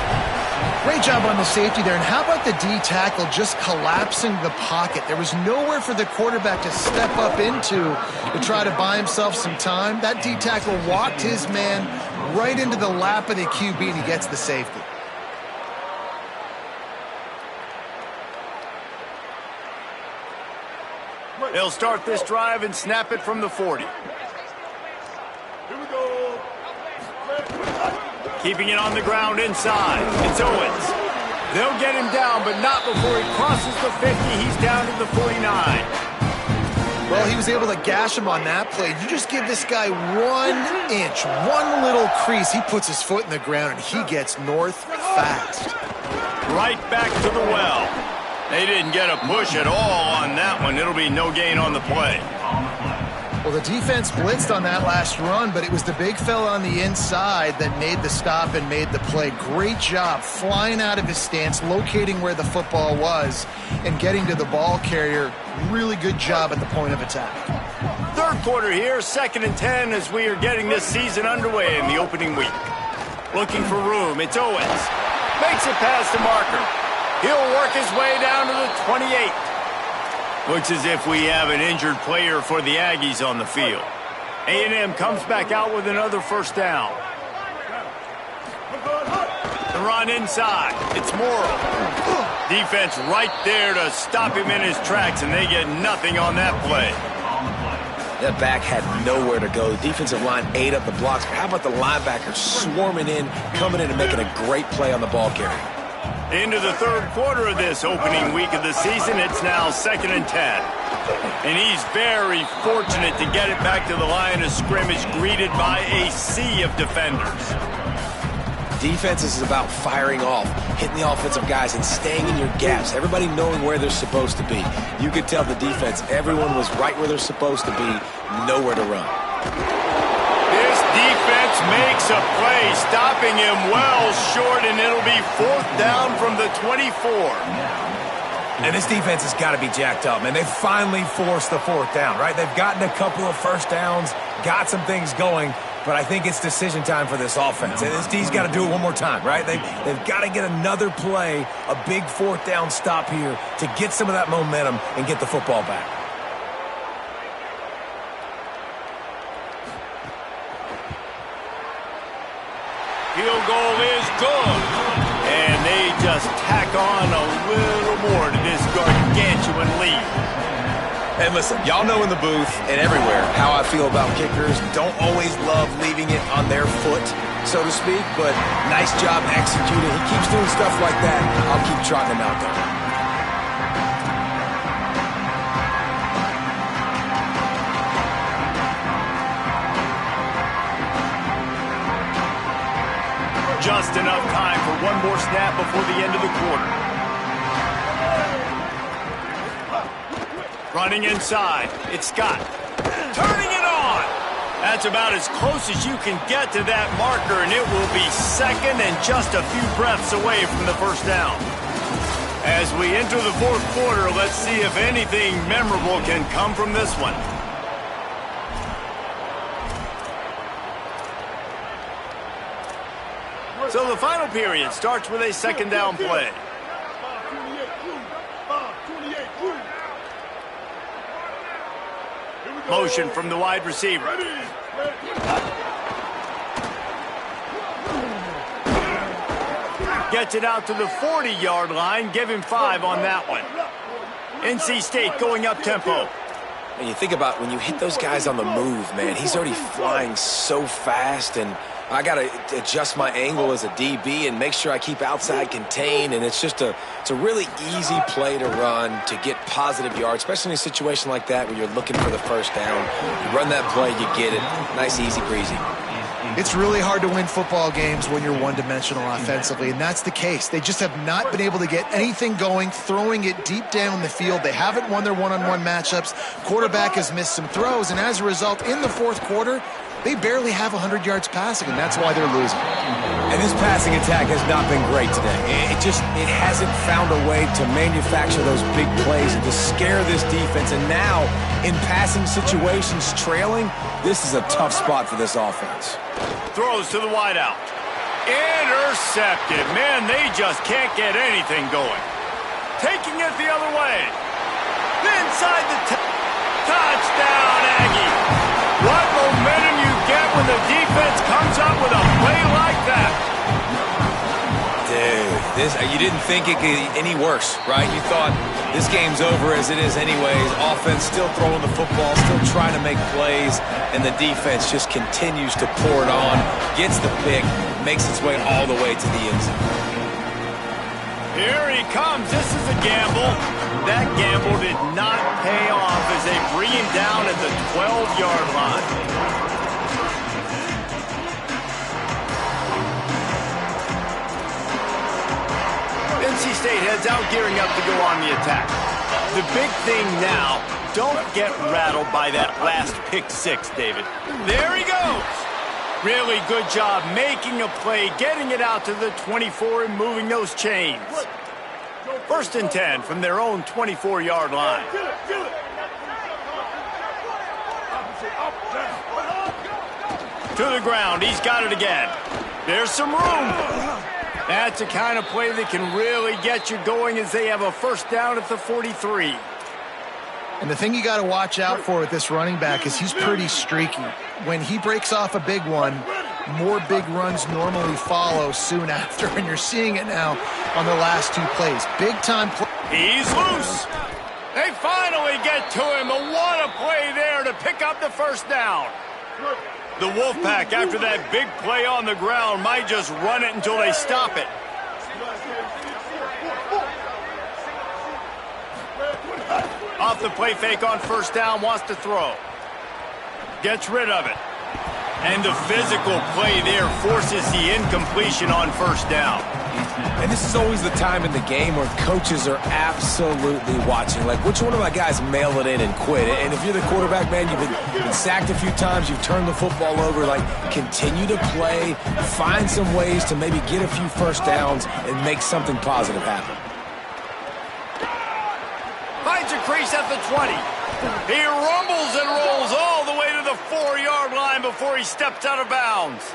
Great job on the safety there. And how about the D tackle just collapsing the pocket? There was nowhere for the quarterback to step up into to try to buy himself some time. That D tackle walked his man right into the lap of the QB, and he gets the safety. They'll start this drive and snap it from the 40. Keeping it on the ground inside. It's Owens. They'll get him down, but not before he crosses the 50. He's down to the 49. Well, he was able to gash him on that play. You just give this guy 1 inch, one little crease. He puts his foot in the ground, and he gets north fast. Right back to the well. They didn't get a push at all on that one. It'll be no gain on the play. Well, the defense blitzed on that last run, but it was the big fella on the inside that made the stop and made the play. Great job flying out of his stance, locating where the football was, and getting to the ball carrier. Really good job at the point of attack. Third quarter here, 2nd and 10 as we are getting this season underway in the opening week. Looking for room, it's Owens. Makes it past the marker. He'll work his way down to the 28. Looks as if we have an injured player for the Aggies on the field. A&M comes back out with another 1st down. The run inside. It's Morrill. Defense right there to stop him in his tracks, and they get nothing on that play. That back had nowhere to go. The defensive line ate up the blocks. But how about the linebackers swarming in, coming in and making a great play on the ball carrier? Into the third quarter of this opening week of the season, it's now 2nd and 10. And he's very fortunate to get it back to the line of scrimmage, greeted by a sea of defenders. Defense is about firing off, hitting the offensive guys, and staying in your gaps. Everybody knowing where they're supposed to be. You could tell the defense, everyone was right where they're supposed to be, nowhere to run. This defense makes a play, stopping him well short, and it'll be 4th down from the 24. And this defense has got to be jacked up, man. They finally forced the 4th down, right? They've gotten a couple of 1st downs, got some things going, but I think it's decision time for this offense. And this D's got to do it one more time, right? They've got to get another play, a big 4th down stop here to get some of that momentum and get the football back. field goal is good. And they just tack on a little more to this gargantuan lead. And listen, y'all know in the booth and everywhere how I feel about kickers. Don't always love leaving it on their foot, so to speak, but nice job executing. He keeps doing stuff like that. I'll keep trotting him out there. Just enough time for one more snap before the end of the quarter. Running inside, it's Scott. Turning it on! That's about as close as you can get to that marker, and it will be second and just a few breaths away from the first down. As we enter the fourth quarter, let's see if anything memorable can come from this one. So the final period starts with a second down play. Motion from the wide receiver. Gets it out to the 40-yard line. Give him 5 on that one. NC State going up tempo. And you think about when you hit those guys on the move, man, he's already flying so fast, and I got to adjust my angle as a DB and make sure I keep outside contained, and it's a really easy play to run to get positive yards, especially in a situation like that where you're looking for the first down. You run that play, you get it. Nice, easy, breezy. It's really hard to win football games when you're one-dimensional offensively, and that's the case. They just have not been able to get anything going, throwing it deep down the field. They haven't won their one-on-one matchups. Quarterback has missed some throws, and as a result, in the fourth quarter, they barely have 100 yards passing, and that's why they're losing. And this passing attack has not been great today. It hasn't found a way to manufacture those big plays and to scare this defense. And now, in passing situations, trailing, this is a tough spot for this offense. Throws to the wideout. Intercepted. Man, they just can't get anything going. Taking it the other way. Inside the touchdown, Aggie. What momentum you get when the defense comes up with a play like that. Dude, you didn't think it could get any worse, right? You thought this game's over as it is anyways. Offense still throwing the football, still trying to make plays, and the defense just continues to pour it on, gets the pick, makes its way all the way to the end zone. Here he comes. This is a gamble. That gamble did not pay off as they bring him down at the 12-yard line. NC State heads out, gearing up to go on the attack. The big thing now, don't get rattled by that last pick six, David. There he goes. Really good job making a play, getting it out to the 24 and moving those chains. First and 10 from their own 24-yard line. To the ground. He's got it again. There's some room. That's the kind of play that can really get you going as they have a first down at the 43. And the thing you got to watch out for with this running back is he's pretty streaky. When he breaks off a big one, more big runs normally follow soon after, and you're seeing it now on the last two plays. Big-time play. He's loose. They finally get to him. What a play there to pick up the first down. The Wolfpack, after that big play on the ground, might just run it until they stop it. Off the play fake on first down, wants to throw. Gets rid of it. And the physical play there forces the incompletion on first down. And this is always the time in the game where coaches are absolutely watching. Like, which one of my guys mail it in and quit? And if you're the quarterback, man, you've been sacked a few times, you've turned the football over, like, continue to play, find some ways to maybe get a few first downs and make something positive happen. Finds a crease at the 20. He rumbles and rolls all the way to the 4-yard line before he steps out of bounds.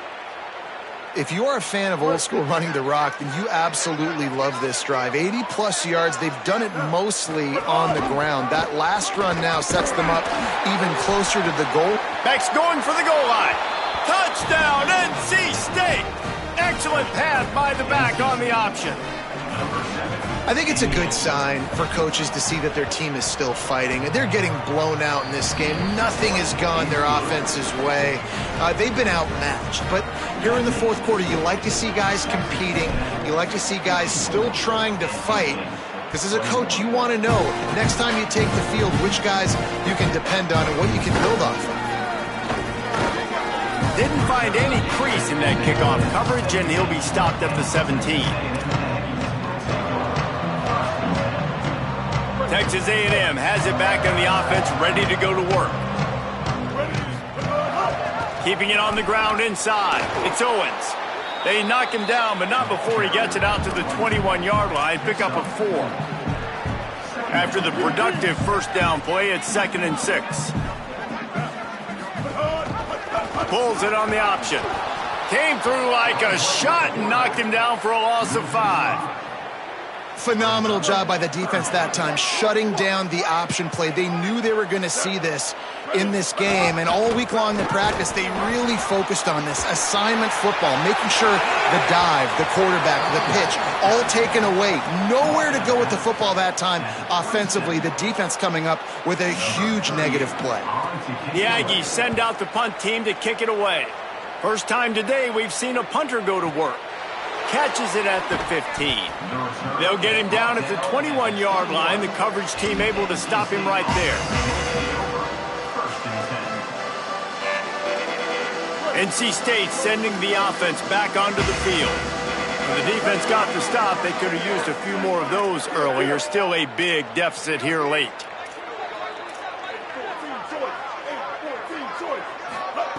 If you are a fan of old school running the rock, then you absolutely love this drive. 80-plus yards. They've done it mostly on the ground. That last run now sets them up even closer to the goal. Beck's going for the goal line. Touchdown, NC State. Excellent pass by the back on the option. I think it's a good sign for coaches to see that their team is still fighting. They're getting blown out in this game. Nothing has gone their offense's way. They've been outmatched. But here in the fourth quarter, you like to see guys competing. You like to see guys still trying to fight. Because as a coach, you want to know, next time you take the field, which guys you can depend on and what you can build off of. Didn't find any crease in that kickoff coverage, and he'll be stopped at the 17. Texas A&M has it back on the offense, ready to go to work. Keeping it on the ground inside. It's Owens. They knock him down, but not before he gets it out to the 21-yard line. Pick up a 4. After the productive first down play, it's 2nd and 6. Pulls it on the option. Came through like a shot and knocked him down for a loss of 5. Phenomenal job by the defense that time, shutting down the option play. They knew they were going to see this in this game, and all week long in practice, they really focused on this assignment football, making sure the dive, the quarterback, the pitch, all taken away. Nowhere to go with the football that time offensively. The defense coming up with a huge negative play. The Aggies send out the punt team to kick it away. First time today we've seen a punter go to work. Catches it at the 15. They'll get him down at the 21-yard line. The coverage team able to stop him right there. NC State sending the offense back onto the field. When the defense got the stop, they could have used a few more of those earlier. Still a big deficit here late.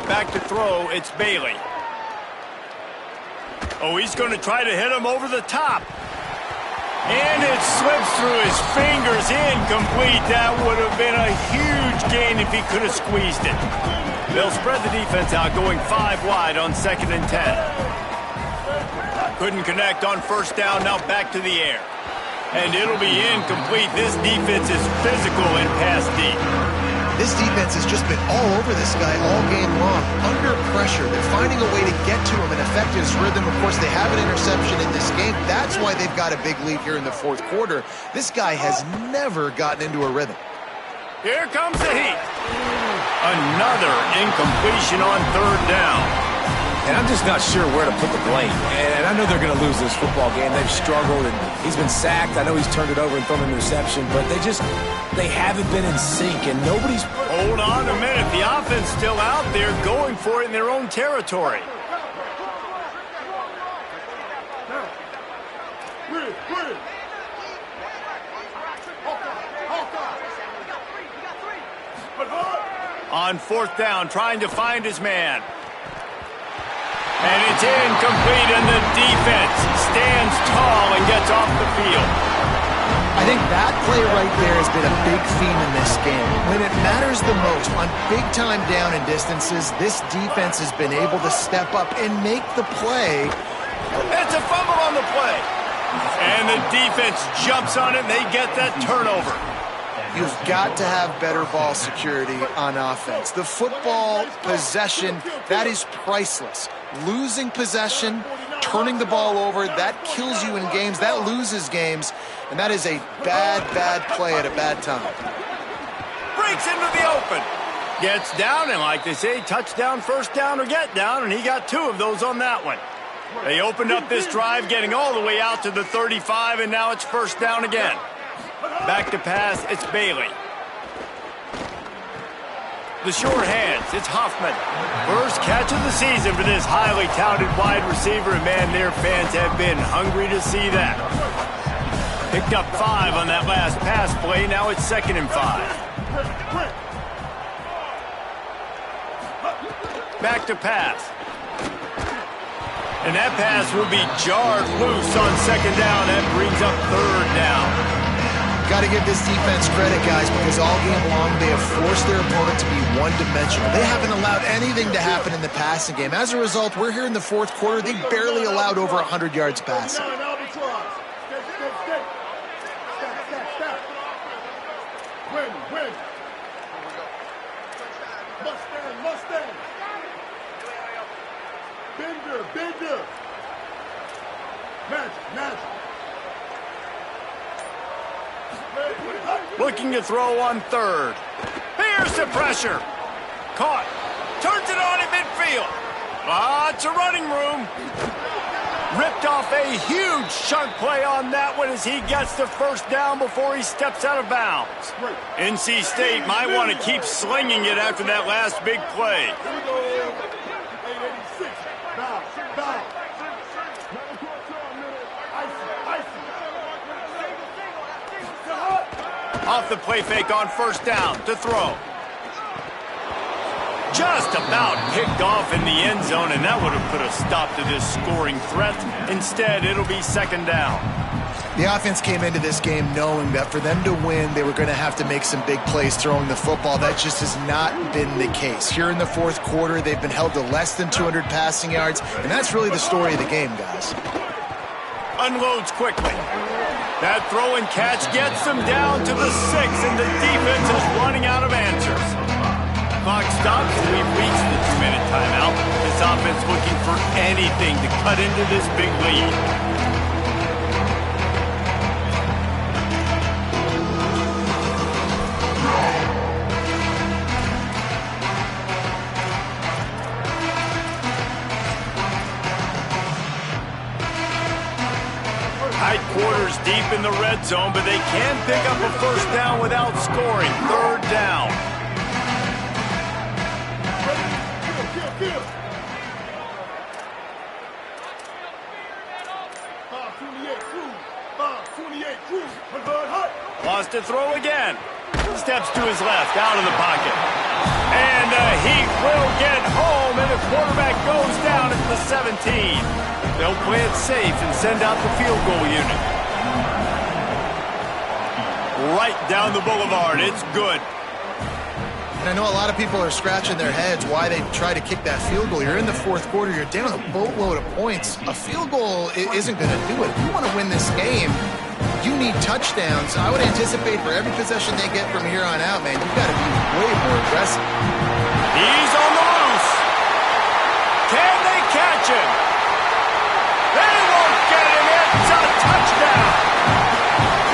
Back to throw, it's Bailey. Oh, he's going to try to hit him over the top. And it slips through his fingers, incomplete. That would have been a huge gain if he could have squeezed it. They'll spread the defense out, going 5 wide on 2nd and 10. Couldn't connect on first down, now back to the air. And it'll be incomplete. This defense is physical and pass deep. This defense has just been all over this guy all game long. Under pressure, they're finding a way to get to him and affect his rhythm. Of course, they have an interception in this game. That's why they've got a big lead here in the fourth quarter. This guy has never gotten into a rhythm. Here comes the heat. Another incompletion on 3rd down. And I'm just not sure where to put the blame. And I know they're going to lose this football game. They've struggled, and he's been sacked. I know he's turned it over and thrown an interception, but they haven't been in sync, and nobody's... Hold on a minute. The offense still out there going for it in their own territory. On 4th down, trying to find his man. And it's incomplete, and the defense stands tall and gets off the field. I think that play right there has been a big theme in this game. When it matters the most, on big-time down and distances, this defense has been able to step up and make the play. It's a fumble on the play. And the defense jumps on it, and they get that turnover. You've got to have better ball security on offense. The football possession, that is priceless. Losing possession, turning the ball over, that kills you in games, that loses games, and that is a bad, bad play at a bad time. Breaks into the open. Gets down, and like they say, touchdown, first down, or get down, and he got 2 of those on that one. They opened up this drive, getting all the way out to the 35, and now it's first down again. Back to pass, it's Bailey. The short hands, it's Hoffman. First catch of the season for this highly touted wide receiver, and man, their fans have been hungry to see that. Picked up 5 on that last pass play, now it's 2nd and 5. Back to pass. And that pass will be jarred loose on 2nd down. That brings up 3rd down. Got to give this defense credit, guys, because all game long they have forced their opponent to be one-dimensional. They haven't allowed anything to happen in the passing game. As a result, we're here in the fourth quarter. They barely allowed over 100 yards passing. Looking to throw on third. Here's the pressure. Caught. Turns it on in midfield. Lots of running room. Ripped off a huge chunk play on that one as he gets the first down before he steps out of bounds. NC State might want to keep slinging it after that last big play. Off the play fake on first down to throw. Just about picked off in the end zone, and that would have put a stop to this scoring threat. Instead, it'll be second down. The offense came into this game knowing that for them to win, they were going to have to make some big plays throwing the football. That just has not been the case. Here in the fourth quarter, they've been held to less than 200 passing yards, and that's really the story of the game, guys. Unloads quickly. That throw and catch gets them down to the 6, and the defense is running out of answers. Clock stops, and we've reached the 2-minute timeout. This offense looking for anything to cut into this big lead. Tight quarters deep in the red zone, but they can pick up a first down without scoring. Third down. Wants to throw again. Steps to his left, out of the pocket. And he will get home, and the quarterback goes down at the 17. They'll play it safe and send out the field goal unit. Right down the boulevard. It's good. And I know a lot of people are scratching their heads why they try to kick that field goal. You're in the fourth quarter. You're down a boatload of points. A field goal isn't going to do it. If you want to win this game, you need touchdowns. I would anticipate for every possession they get from here on out, man, you've got to be way more aggressive. He's on the loose. Can they catch him? They won't get him. It's a touchdown.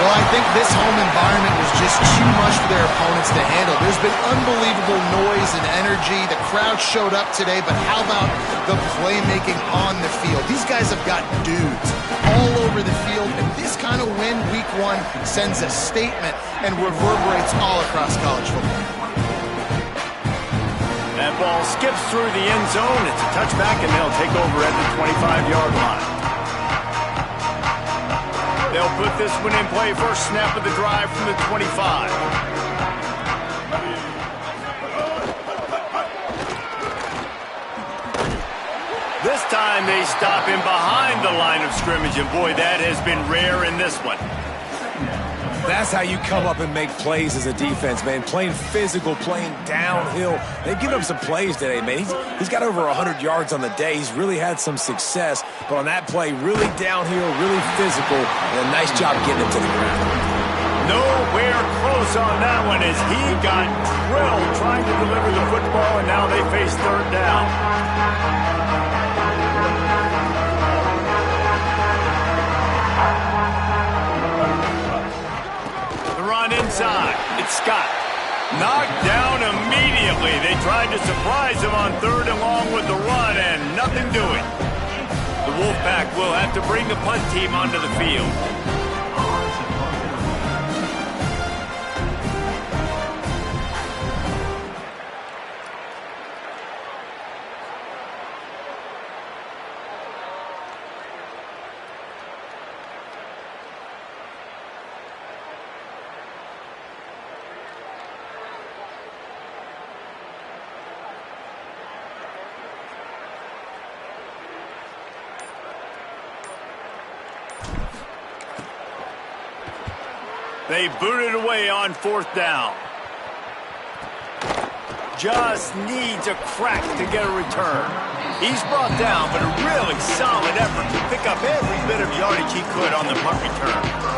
Well, I think this home environment was just too much for their opponents to handle. There's been unbelievable noise and energy. The crowd showed up today, but how about the playmaking on the field? These guys have got dudes all over the field, and this kind of win week one sends a statement and reverberates all across college football. That ball skips through the end zone. It's a touchback, and they'll take over at the 25-yard line. They'll put this one in play first snap of the drive from the 25. This time they stop him behind the line of scrimmage, and boy, that has been rare in this one. That's how you come up and make plays as a defense, man. Playing physical, playing downhill. They've given him some plays today, man. He's got over 100 yards on the day. He's really had some success. But on that play, really downhill, really physical, and a nice job getting him to the ground. Nowhere close on that one as he got drilled trying to deliver the football, and now they face third down. Inside, it's Scott. Knocked down immediately. They tried to surprise him on third and long with the run, and nothing doing. The Wolfpack will have to bring the punt team onto the field. They boot it away on fourth down. Just needs a crack to get a return. He's brought down, but a really solid effort to pick up every bit of yardage he could on the punt return.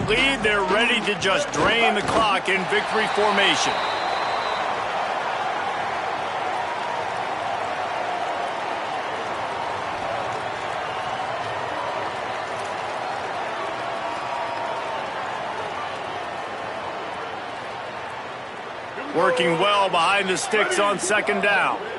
lead, they're ready to just drain the clock in victory formation. Working well behind the sticks on second down.